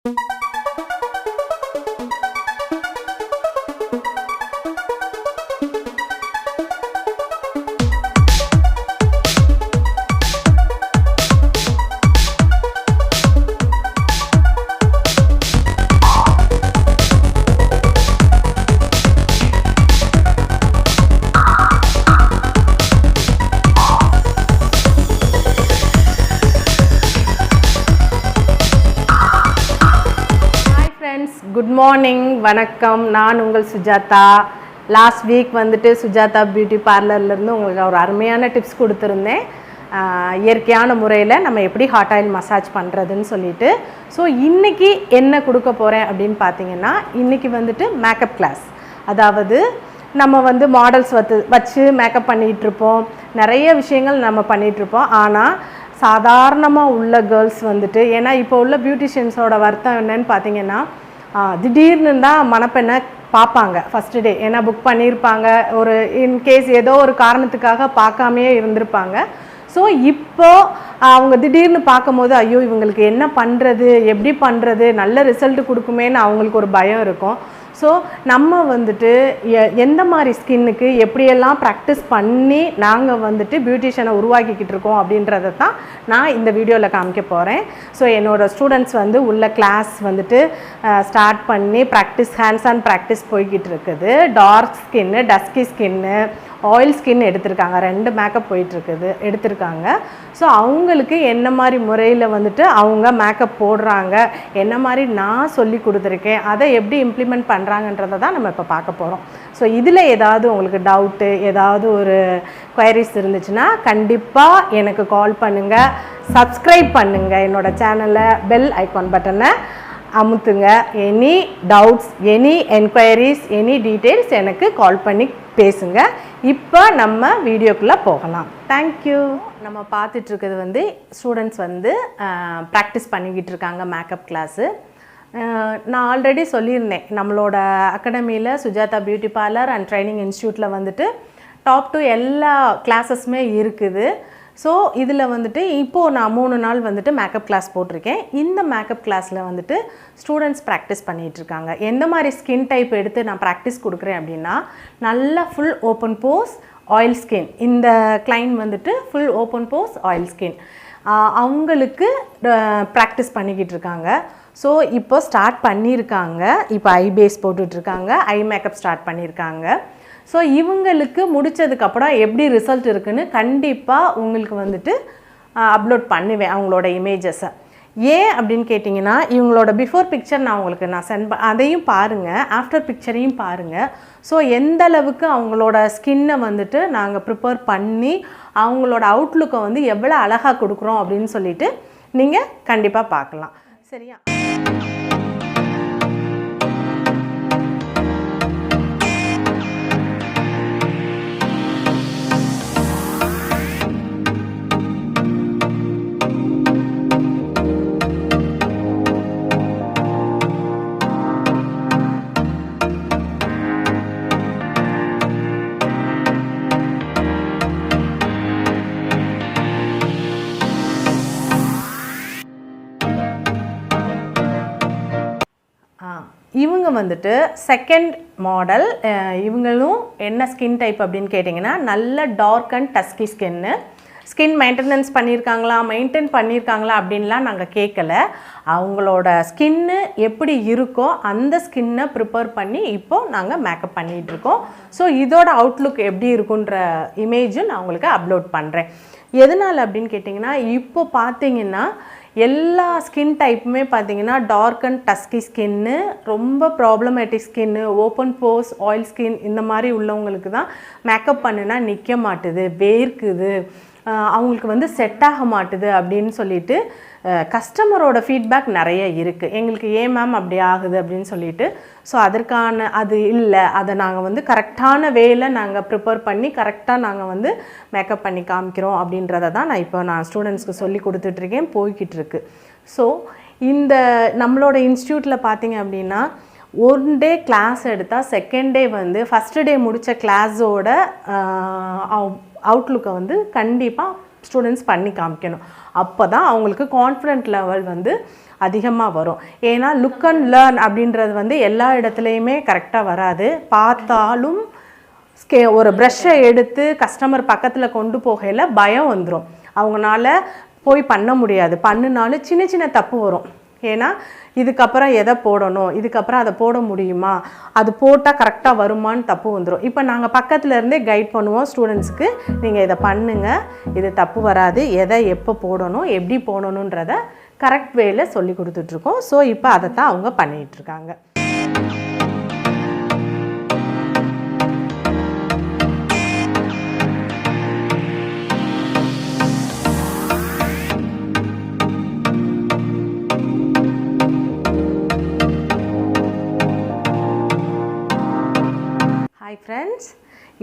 Good morning, வணக்கம். நான் உங்கள் சுஜாதா. லாஸ்ட் வீக் வந்துட்டு சுஜாதா பியூட்டி பார்லர்லேருந்து உங்களுக்கு ஒரு அருமையான டிப்ஸ் கொடுத்துருந்தேன். இயற்கையான முறையில் நம்ம எப்படி ஹாட் ஆயில் மசாஜ் பண்ணுறதுன்னு சொல்லிட்டு. ஸோ இன்றைக்கி என்ன கொடுக்க போகிறேன் அப்படின்னு பார்த்தீங்கன்னா, இன்றைக்கி வந்துட்டு மேக்கப் கிளாஸ். அதாவது நம்ம வந்து மாடல்ஸ் வச்சு மேக்கப் பண்ணிகிட்ருப்போம், நிறைய விஷயங்கள் நம்ம பண்ணிகிட்ருப்போம். ஆனால் சாதாரணமாக உள்ள கேர்ள்ஸ் வந்துட்டு, ஏன்னா இப்போ உள்ள பியூட்டிஷியன்ஸோட வருத்தம் என்னன்னு பார்த்தீங்கன்னா, திடீர்னு தான் மணப்பெண்ணை பார்ப்பாங்க ஃபஸ்ட்டு டே. ஏன்னா புக் பண்ணியிருப்பாங்க, ஒரு இன்கேஸ் ஏதோ ஒரு காரணத்துக்காக பார்க்காமையே இருந்திருப்பாங்க. ஸோ இப்போது அவங்க திடீர்னு பார்க்கும்போது, ஐயோ இவங்களுக்கு என்ன பண்ணுறது, எப்படி பண்ணுறது, நல்ல ரிசல்ட் கொடுக்குமேன்னு அவங்களுக்கு ஒரு பயம் இருக்கும். ஸோ நம்ம வந்துட்டு எந்த மாதிரி ஸ்கின்னுக்கு எப்படியெல்லாம் ப்ராக்டிஸ் பண்ணி நாங்கள் வந்துட்டு பியூட்டிஷியனை உருவாக்கிக்கிட்டு இருக்கோம் அப்படின்றத தான் நான் இந்த வீடியோவில் காமிக்க போகிறேன். ஸோ என்னோடய ஸ்டூடெண்ட்ஸ் வந்து உள்ள கிளாஸ் வந்துட்டு ஸ்டார்ட் பண்ணி ப்ராக்டிஸ், ஹேண்ட்ஸ் ஆன் ப்ராக்டிஸ் போய்கிட்டு இருக்குது. டார்க் ஸ்கின்னு, டஸ்கி ஸ்கின்னு, ஆயில் ஸ்கின் எடுத்திருக்காங்க. 2 மேக்கப் எடுத்திருக்காங்க. ஸோ அவங்களுக்கு என்ன மாதிரி முறையில் வந்துட்டு அவங்க மேக்கப் போடுறாங்க, என்ன மாதிரி நான் சொல்லி கொடுத்துருக்கேன், அதை எப்படி இம்ப்ளிமெண்ட் பண்ணுறாங்கன்றதை தான் நம்ம இப்போ பார்க்க போகிறோம். ஸோ இதில் ஏதாவது உங்களுக்கு டவுட்டு, ஏதாவது ஒரு குவைரிஸ் இருந்துச்சுன்னா கண்டிப்பாக எனக்கு கால் பண்ணுங்கள், சப்ஸ்கிரைப் பண்ணுங்கள் என்னோடய சேனலை, பெல் ஐக்கான் பட்டனை அமுத்துங்க. Any doubts, any enquiries, any details எனக்கு கால் பண்ணி பேசுங்க. இப்போ நம்ம வீடியோக்குள்ளே போகலாம். தேங்க்யூ. நம்ம பார்த்துட்ருக்கிறது வந்து ஸ்டூடெண்ட்ஸ் வந்து ப்ராக்டிஸ் பண்ணிக்கிட்டு இருக்காங்க மேக்கப் கிளாஸு. நான் ஆல்ரெடி சொல்லியிருந்தேன், நம்மளோட அகாடமியில் Sujatha beauty parlour and training இன்ஸ்டியூட்டில் வந்துட்டு டாப் டு எல்லா கிளாஸஸுமே இருக்குது. ஸோ இதில் வந்துட்டு இப்போது நான் 3 நாள் வந்துட்டு மேக்கப் கிளாஸ் போட்டிருக்கேன். இந்த மேக்கப் கிளாஸில் வந்துட்டு ஸ்டூடெண்ட்ஸ் ப்ராக்டிஸ் பண்ணிகிட்ருக்காங்க. எந்த மாதிரி ஸ்கின் டைப் எடுத்து நான் ப்ராக்டிஸ் கொடுக்குறேன் அப்படின்னா, நல்லா full open Bose oil skin. இந்த கிளைண்ட் வந்துட்டு full open Bose oil skin அவங்களுக்கு ப்ராக்டிஸ் பண்ணிக்கிட்டு இருக்காங்க. ஸோ இப்போ ஸ்டார்ட் பண்ணியிருக்காங்க. இப்போ ஐ பேஸ் போட்டுட்ருக்காங்க, ஐ மேக்கப் ஸ்டார்ட் பண்ணியிருக்காங்க. ஸோ இவங்களுக்கு முடித்ததுக்கப்புறம் எப்படி ரிசல்ட் இருக்குதுன்னு கண்டிப்பாக உங்களுக்கு வந்துட்டு அப்லோட் பண்ணுவேன் அவங்களோட இமேஜஸை. ஏன் அப்படின்னு கேட்டிங்கன்னா, இவங்களோட பிஃபோர் பிக்சர் நான் சென்ட் அதையும் பாருங்கள், ஆஃப்டர் பிக்சரையும் பாருங்கள். ஸோ எந்த அளவுக்கு அவங்களோட ஸ்கின்னை வந்துட்டு நாங்கள் ப்ரிப்பேர் பண்ணி அவங்களோட அவுட்லுக்கை வந்து எவ்வளோ அழகாக கொடுக்குறோம் அப்படின்னு சொல்லிட்டு நீங்கள் கண்டிப்பாக பார்க்கலாம். சரியா? இவங்க வந்துட்டு செகண்ட் மாடல். இவங்களும் என்ன ஸ்கின் டைப் அப்படின்னு கேட்டிங்கன்னா, நல்ல டார்க் அண்ட் டஸ்கி ஸ்கின்னு. ஸ்கின் மெயின்டெனன்ஸ் மெயின்டைன் பண்ணியிருக்காங்களா அப்படின்லாம் நாங்கள் கேட்கல. அவங்களோட ஸ்கின்னு எப்படி இருக்கோ அந்த ஸ்கின்னை ப்ரிப்பேர் பண்ணி இப்போது நாங்கள் மேக்கப் பண்ணிகிட்ருக்கோம். ஸோ இதோட அவுட்லுக் எப்படி இருக்குன்ற இமேஜும் நான் உங்களுக்கு அப்லோட் பண்ணுறேன். எதனால் அப்படின்னு கேட்டிங்கன்னா, இப்போ பார்த்தீங்கன்னா எல்லா ஸ்கின் டைப்புமே பார்த்தீங்கன்னா டார்க் அண்ட் டஸ்கி ஸ்கின்னு, ரொம்ப problematic skin, open Bose oil skin இந்த மாதிரி உள்ளவங்களுக்கு தான் மேக்கப் பண்ணுனா நிற்க மாட்டுது, வேர்க்குது, அவங்களுக்கு வந்து செட் ஆக மாட்டுது அப்படின்னு சொல்லிட்டு கஸ்டமரோட ஃபீட்பேக் நிறைய இருக்குது. எங்களுக்கு ஏன் மேம் அப்படி ஆகுது அப்படின்னு சொல்லிட்டு. ஸோ அதற்கான அது இல்லை, அதை நாங்கள் வந்து கரெக்டான வேயில் நாங்கள் ப்ரிப்பேர் பண்ணி கரெக்டாக நாங்கள் வந்து மேக்கப் பண்ணி காமிக்கிறோம் அப்படின்றத தான் நான் ஸ்டூடெண்ட்ஸ்க்கு சொல்லி கொடுத்துட்ருக்கேன், போய்கிட்டு இருக்கு. ஸோ இந்த நம்மளோட இன்ஸ்டியூட்டில் பார்த்தீங்க அப்படின்னா, 1 டே கிளாஸ் எடுத்தால் செகண்ட் டே வந்து ஃபஸ்ட்டு டே முடித்த கிளாஸோட அவுட்லுக்கை வந்து கண்டிப்பாக ஸ்டூடெண்ட்ஸ் பண்ணி காமிக்கணும். அப்போ தான் அவங்களுக்கு கான்ஃபிடென்ட் லெவல் வந்து அதிகமாக வரும். ஏன்னா லுக் அண்ட் லேர்ன் அப்படின்றது வந்து எல்லா இடத்துலையுமே கரெக்டாக வராது. பார்த்தாலும் ஒரு ப்ரஷ்ஷை எடுத்து கஸ்டமர் பக்கத்தில் கொண்டு போகையில் பயம் வந்துடும். அவங்களால போய் பண்ண முடியாது. பண்ணினாலும் சின்ன சின்ன தப்பு வரும். ஏன்னா இதுக்கப்புறம் எதை போடணும், இதுக்கப்புறம் அதை போட முடியுமா, அது போட்டால் கரெக்டாக வருமானு தப்பு வந்துடும். இப்போ நாங்கள் பக்கத்தில் இருந்தே கைட் பண்ணுவோம் ஸ்டூடெண்ட்ஸுக்கு, நீங்கள் இதை பண்ணுங்கள், இது தப்பு வராது, எதை எப்போ போடணும், எப்படி போடணுன்றதை கரெக்ட் வேயில் சொல்லி கொடுத்துட்ருக்கோம். ஸோ இப்போ அதை தான் அவங்க பண்ணிகிட்ருக்காங்க. ஹாய் ஃப்ரெண்ட்ஸ்,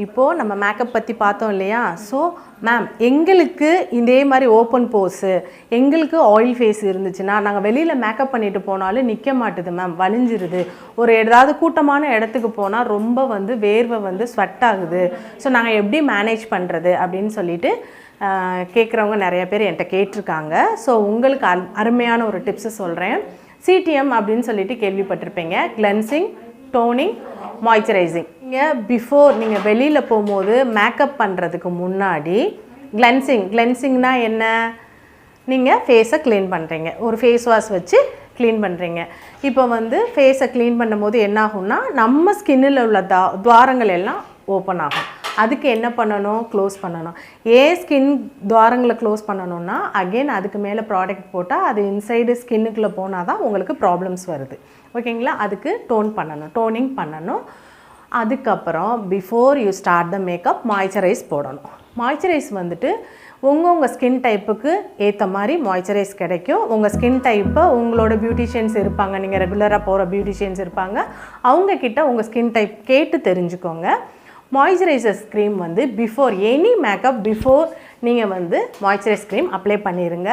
இப்போது நம்ம மேக்கப் பற்றி பார்த்தோம் இல்லையா? ஸோ மேம், எங்களுக்கு இதே மாதிரி ஓப்பன் போஸு, எங்களுக்கு ஆயில் ஃபேஸ் இருந்துச்சுன்னா நாங்கள் வெளியில் மேக்கப் பண்ணிட்டு போனாலும் நிற்க மாட்டுது மேம், வலிஞ்சிருது. ஒரு ஏதாவது கூட்டமான இடத்துக்கு போனால் ரொம்ப வந்து வேர்வை வந்து ஸ்வெட் ஆகுது. ஸோ நாங்கள் எப்படி மேனேஜ் பண்ணுறது அப்படின்னு சொல்லிட்டு கேட்குறவங்க நிறைய பேர் என்கிட்ட கேட்டிருக்காங்க. ஸோ உங்களுக்கு அருமையான ஒரு டிப்ஸு சொல்கிறேன். சிடிஎம் அப்படின்னு சொல்லிட்டு கேள்விப்பட்டிருப்பீங்க. Cleansing, toning, moisturising. நீங்கள் பிஃபோர் நீங்கள் வெளியில் போகும்போது மேக்கப் பண்ணுறதுக்கு முன்னாடி கிளென்சிங்னா என்ன? நீங்கள் ஃபேஸை க்ளீன் பண்ணுறீங்க, ஒரு ஃபேஸ் வாஷ் வச்சு க்ளீன் பண்ணுறீங்க. இப்போ வந்து ஃபேஸை க்ளீன் பண்ணும்போது என்ன ஆகும்னா, நம்ம ஸ்கின்னில் உள்ள துவாரங்கள் எல்லாம் ஓப்பன் ஆகும். அதுக்கு என்ன பண்ணணும்? க்ளோஸ் பண்ணணும். ஏன் ஸ்கின் துவாரங்களை க்ளோஸ் பண்ணணும்னா, அகெயின் அதுக்கு மேலே ப்ராடக்ட் போட்டால் அது இன்சைடு ஸ்கின்னுக்குள்ளே போனால் தான் உங்களுக்கு ப்ராப்ளம்ஸ் வருது. ஓகேங்களா? அதுக்கு டோனிங் பண்ணணும். அதுக்கப்புறம் before you start the makeup moisturise போடணும். மாய்ஸ்சரைஸ் வந்துட்டு உங்கள் ஸ்கின் டைப்புக்கு ஏற்ற மாதிரி மாய்ஸ்சரைஸ் கிடைக்கும். உங்கள் ஸ்கின் டைப்பை உங்களோட பியூட்டிஷியன்ஸ் இருப்பாங்க, நீங்கள் ரெகுலராக போகிற பியூட்டிஷியன்ஸ் இருப்பாங்க, அவங்கக்கிட்ட உங்கள் ஸ்கின் டைப் கேட்டு தெரிஞ்சுக்கோங்க. மாய்ஸ்சரைசர்ஸ் க்ரீம் வந்து பிஃபோர் எனி மேக்கப், பிஃபோர் நீங்கள் வந்து மாய்ஸ்சரைஸ் க்ரீம் அப்ளை பண்ணிடுங்க.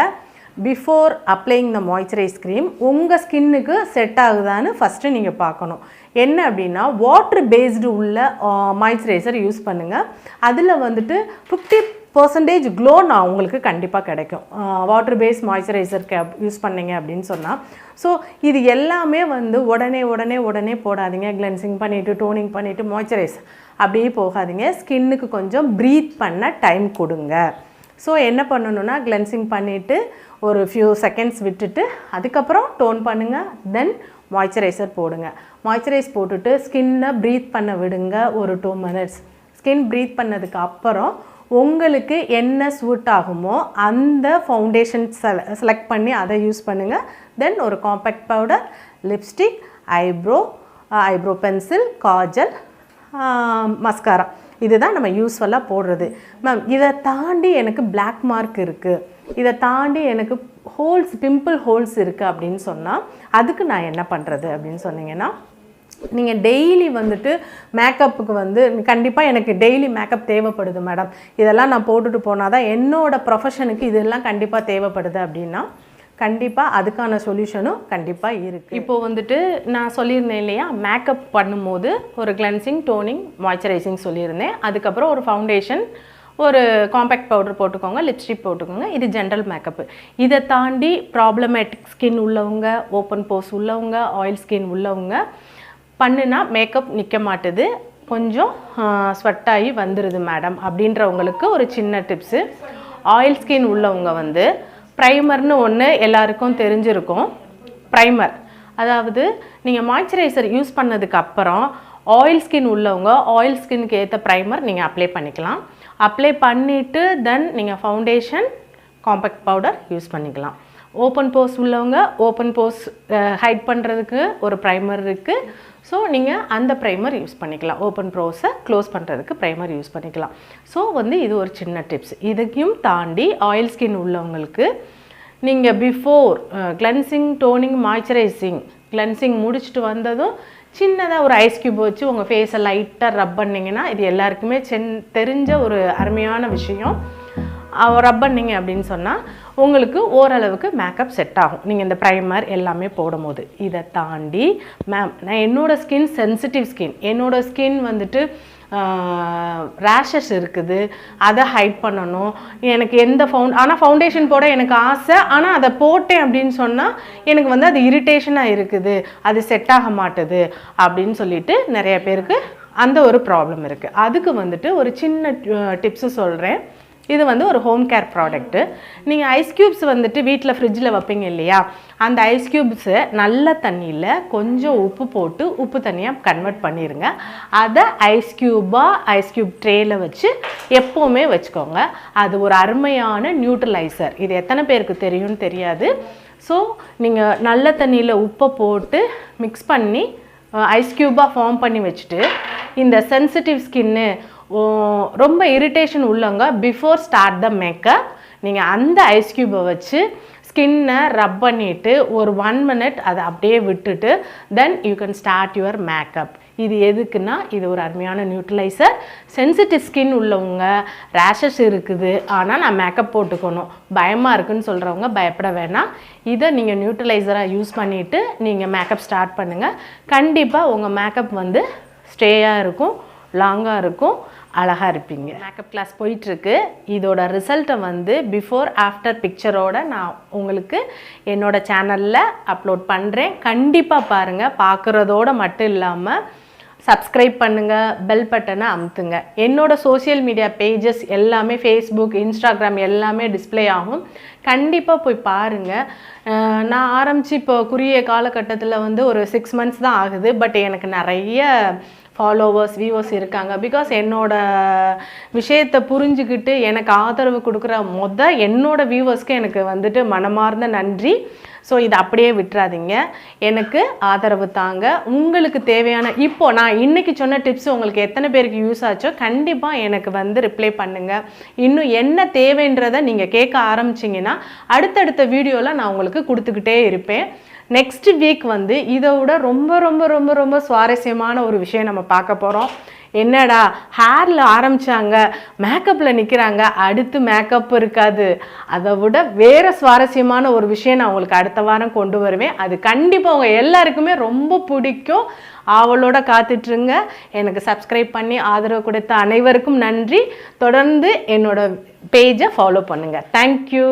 பிஃபோர் அப்ளைங் த மாய்ஸ்சரைஸ் க்ரீம் உங்கள் ஸ்கின்னுக்கு செட் ஆகுதான்னு ஃபஸ்ட்டு நீங்கள் பார்க்கணும். என்ன அப்படின்னா, வாட்ரு பேஸ்டு உள்ள மாய்ஸ்சரைசர் யூஸ் பண்ணுங்கள். அதில் வந்துட்டு 50% க்ளோ நான் உங்களுக்கு கண்டிப்பாக கிடைக்கும். வாட்ரு பேஸ் மாய்ஸ்சரைசர் யூஸ் பண்ணிங்க அப்படின்னு சொன்னால். ஸோ இது எல்லாமே வந்து உடனே போடாதீங்க. கிளென்சிங் பண்ணிவிட்டு டோனிங் பண்ணிவிட்டு மாய்ஸ்சரைஸ் அப்படியே போகாதீங்க. ஸ்கின்னுக்கு கொஞ்சம் ப்ரீத் பண்ண டைம் கொடுங்க. ஸோ என்ன பண்ணணுன்னா, கிளென்சிங் பண்ணிவிட்டு ஒரு ஃபியூ செகண்ட்ஸ் விட்டுட்டு அதுக்கப்புறம் டோன் பண்ணுங்கள், தென் மாய்ஸ்சரைசர் போடுங்க. மாய்ஸ்சரைஸ் போட்டுட்டு ஸ்கின்னை ப்ரீத் பண்ண விடுங்க ஒரு 2 minutes. ஸ்கின் ப்ரீத் பண்ணதுக்கு அப்புறம் உங்களுக்கு என்ன சூட் ஆகுமோ அந்த ஃபவுண்டேஷன் செலக்ட் பண்ணி அதை யூஸ் பண்ணுங்கள். தென் ஒரு compact powder, lipstick, eyebrow pencil, Kajal, mascara, இதுதான் நம்ம யூஸ்வலாக போடுறது. மேம், இதை தாண்டி எனக்கு பிளாக் மார்க் இருக்குது, இதை தாண்டி எனக்கு பிம்பிள் ஹோல்ஸ் இருக்குது அப்படின்னு சொன்னால் அதுக்கு நான் என்ன பண்ணுறது அப்படின்னு சொன்னீங்கன்னா, நீங்கள் டெய்லி வந்துட்டு மேக்கப்புக்கு வந்து கண்டிப்பாக எனக்கு டெய்லி மேக்கப் தேவைப்படுது மேடம், இதெல்லாம் நான் போட்டுட்டு போனால் தான் என்னோடய ப்ரொஃபஷனுக்கு இதெல்லாம் கண்டிப்பாக தேவைப்படுது அப்படின்னா கண்டிப்பாக அதுக்கான சொல்யூஷனும் கண்டிப்பாக இருக்குது. இப்போது வந்துட்டு நான் சொல்லியிருந்தேன் இல்லையா, மேக்கப் பண்ணும்போது ஒரு கிளென்சிங், டோனிங், மாய்ஸ்சரைசிங் சொல்லியிருந்தேன். அதுக்கப்புறம் ஒரு ஃபவுண்டேஷன், ஒரு காம்பேக்ட் பவுடர் போட்டுக்கோங்க, லிப்ஸ்டிக் போட்டுக்கோங்க. இது ஜென்ரல் மேக்கப்பு. இதை தாண்டி ப்ராப்ளமேட்டிக் ஸ்கின் உள்ளவங்க, ஓப்பன் போஸ் உள்ளவங்க, ஆயில் ஸ்கின் உள்ளவங்க பண்ணுனா மேக்கப் நிற்க மாட்டுது, கொஞ்சம் ஸ்வெட்டாகி வந்துடுது மேடம் அப்படின்றவங்களுக்கு ஒரு சின்ன டிப்ஸு. ஆயில் ஸ்கின் உள்ளவங்க வந்து ப்ரைமர்னு ஒன்று எல்லாருக்கும் தெரிஞ்சிருக்கும். ப்ரைமர் அதாவது நீங்கள் மாய்ஸ்சரைசர் யூஸ் பண்ணதுக்கு அப்புறம் ஆயில் ஸ்கின் உள்ளவங்க ஆயில் ஸ்கின்னுக்கு ஏற்ற ப்ரைமர் நீங்கள் அப்ளை பண்ணிக்கலாம். அப்ளை பண்ணிவிட்டு தென் நீங்கள் ஃபவுண்டேஷன், காம்பேக்ட் பவுடர் யூஸ் பண்ணிக்கலாம். ஓப்பன் போஸ் உள்ளவங்க ஓப்பன் போஸ் ஹைட் பண்ணுறதுக்கு ஒரு ப்ரைமர் இருக்குது. ஸோ நீங்கள் அந்த ப்ரைமர் யூஸ் பண்ணிக்கலாம். ஓப்பன் போஸை க்ளோஸ் பண்ணுறதுக்கு ப்ரைமர் யூஸ் பண்ணிக்கலாம். ஸோ வந்து இது ஒரு சின்ன டிப்ஸ். இதையும் தாண்டி ஆயில் ஸ்கின் உள்ளவங்களுக்கு நீங்கள் before cleansing, toning, moisturising, cleansing முடிச்சுட்டு வந்ததும் சின்னதாக ஒரு ஐஸ் க்யூப் வச்சு உங்கள் ஃபேஸை லைட்டாக ரப் பண்ணிங்கன்னா இது எல்லாருக்குமே தெரிஞ்ச ஒரு அருமையான விஷயம். ரப் பண்ணிங்க அப்படின்னு சொன்னால் உங்களுக்கு ஓரளவுக்கு மேக்கப் செட் ஆகும் நீங்கள் இந்த ப்ரைமர் எல்லாமே போடும்போது. இதை தாண்டி மேம் நான் என்னோடய ஸ்கின் சென்சிட்டிவ் ஸ்கின், என்னோடய ஸ்கின் வந்துட்டு ரேஷஸ் இருக்குது, அதை ஹைட் பண்ணணும், எனக்கு எந்த ஆனால் ஃபவுண்டேஷன் போட எனக்கு ஆசை, ஆனால் அதை போட்டேன் அப்படின்னு சொன்னால் எனக்கு வந்து அது இரிட்டேஷனாக இருக்குது, அது செட் ஆக மாட்டுது அப்படின்னு சொல்லிட்டு நிறைய பேருக்கு அந்த ஒரு ப்ராப்ளம் இருக்குது. அதுக்கு வந்துட்டு ஒரு சின்ன டிப்ஸு சொல்கிறேன். இது வந்து ஒரு ஹோம் கேர் ப்ராடக்ட்டு. நீங்கள் ஐஸ் க்யூப்ஸ் வந்துட்டு வீட்டில் ஃப்ரிட்ஜில் வைப்பீங்க இல்லையா, அந்த ஐஸ் க்யூப்ஸை நல்ல தண்ணியில் கொஞ்சம் உப்பு போட்டு உப்பு தண்ணியாக கன்வெர்ட் பண்ணிடுங்க. அதை ஐஸ் க்யூப் ட்ரேயில் வச்சு எப்போவுமே வச்சுக்கோங்க. அது ஒரு அருமையான நியூட்ரலைசர். இது எத்தனை பேருக்கு தெரியும்னு தெரியாது. ஸோ நீங்கள் நல்ல தண்ணியில் உப்பை போட்டு மிக்ஸ் பண்ணி ஐஸ் க்யூபாக ஃபார்ம் பண்ணி வச்சுட்டு இந்த சென்சிட்டிவ் ஸ்கின்னு ரொம்ப இரிட்டேஷன் உள்ளவங்க பிஃபோர் ஸ்டார்ட் த மேக்கப் நீங்கள் அந்த ஐஸ் க்யூபை வச்சு ஸ்கின்னை ரப் பண்ணிவிட்டு ஒரு 1 minute அதை அப்படியே விட்டுட்டு then you can start your makeup. இது எதுக்குன்னா இது ஒரு அருமையான நியூட்ரலைசர். சென்சிட்டிவ் ஸ்கின் உள்ளவங்க, ரேஷஸ் இருக்குது ஆனால் நான் மேக்கப் போட்டுக்கணும் பயமாக இருக்குதுன்னு சொல்கிறவங்க பயப்பட வேணாம். இதை நீங்கள் நியூட்ரலைசராக யூஸ் பண்ணிவிட்டு நீங்கள் மேக்கப் ஸ்டார்ட் பண்ணுங்கள். கண்டிப்பாக உங்கள் மேக்கப் வந்து ஸ்டேயாக இருக்கும், லாங்காக இருக்கும், அழகாக இருப்பீங்க. மேக்கப் கிளாஸ் போயிட்டுருக்கு. இதோட ரிசல்ட்டை வந்து பிஃபோர் ஆஃப்டர் பிக்சரோடு நான் உங்களுக்கு என்னோடய சேனலில் அப்லோட் பண்ணுறேன். கண்டிப்பாக பாருங்கள். பார்க்குறதோடு மட்டும் இல்லாமல் சப்ஸ்கிரைப் பண்ணுங்கள், பெல் பட்டனை அமுத்துங்க. என்னோடய சோஷியல் மீடியா பேஜஸ் எல்லாமே ஃபேஸ்புக், இன்ஸ்டாகிராம் எல்லாமே டிஸ்பிளே ஆகும். கண்டிப்பாக போய் பாருங்கள். நான் ஆரம்பித்து இப்போ குறுகிய காலகட்டத்தில் வந்து ஒரு 6 months தான் ஆகுது. பட் எனக்கு நிறைய ஃபாலோவர்ஸ், வியூவர்ஸ் இருக்காங்க. பிகாஸ் என்னோடய விஷயத்தை புரிஞ்சுக்கிட்டு எனக்கு ஆதரவு கொடுக்குற என்னோடய வியூவர்ஸ்க்கு எனக்கு வந்துட்டு மனமார்ந்த நன்றி. ஸோ இதை அப்படியே விட்டுறாதீங்க, எனக்கு ஆதரவு தாங்க. உங்களுக்கு தேவையான இப்போது நான் இன்றைக்கி சொன்ன டிப்ஸ் உங்களுக்கு எத்தனை பேருக்கு யூஸ் ஆச்சோ கண்டிப்பாக எனக்கு வந்து ரிப்ளை பண்ணுங்கள். இன்னும் என்ன தேவைன்றதை நீங்கள் கேட்க ஆரம்பிச்சிங்கன்னா அடுத்தடுத்த வீடியோவில் நான் உங்களுக்கு கொடுத்துக்கிட்டே இருப்பேன். நெக்ஸ்ட் வீக் வந்து இதை விட ரொம்ப ரொம்ப ரொம்ப ரொம்ப சுவாரஸ்யமான ஒரு விஷயம் நம்ம பார்க்க போகிறோம். என்னடா ஹேரில் ஆரம்பித்தாங்க, மேக்கப்பில் நிற்கிறாங்க, அடுத்து மேக்கப் இருக்காது. அதை விட வேறு சுவாரஸ்யமான ஒரு விஷயம் நான் உங்களுக்கு அடுத்த வாரம் கொண்டு வருவேன். அது கண்டிப்பாக உங்கள் எல்லாருக்குமே ரொம்ப பிடிக்கும். ஆவலோட காத்துட்ருங்க. எனக்கு சப்ஸ்கிரைப் பண்ணி ஆதரவு கொடுத்த அனைவருக்கும் நன்றி. தொடர்ந்து என்னோடய பேஜை ஃபாலோ பண்ணுங்கள். தேங்க்யூ.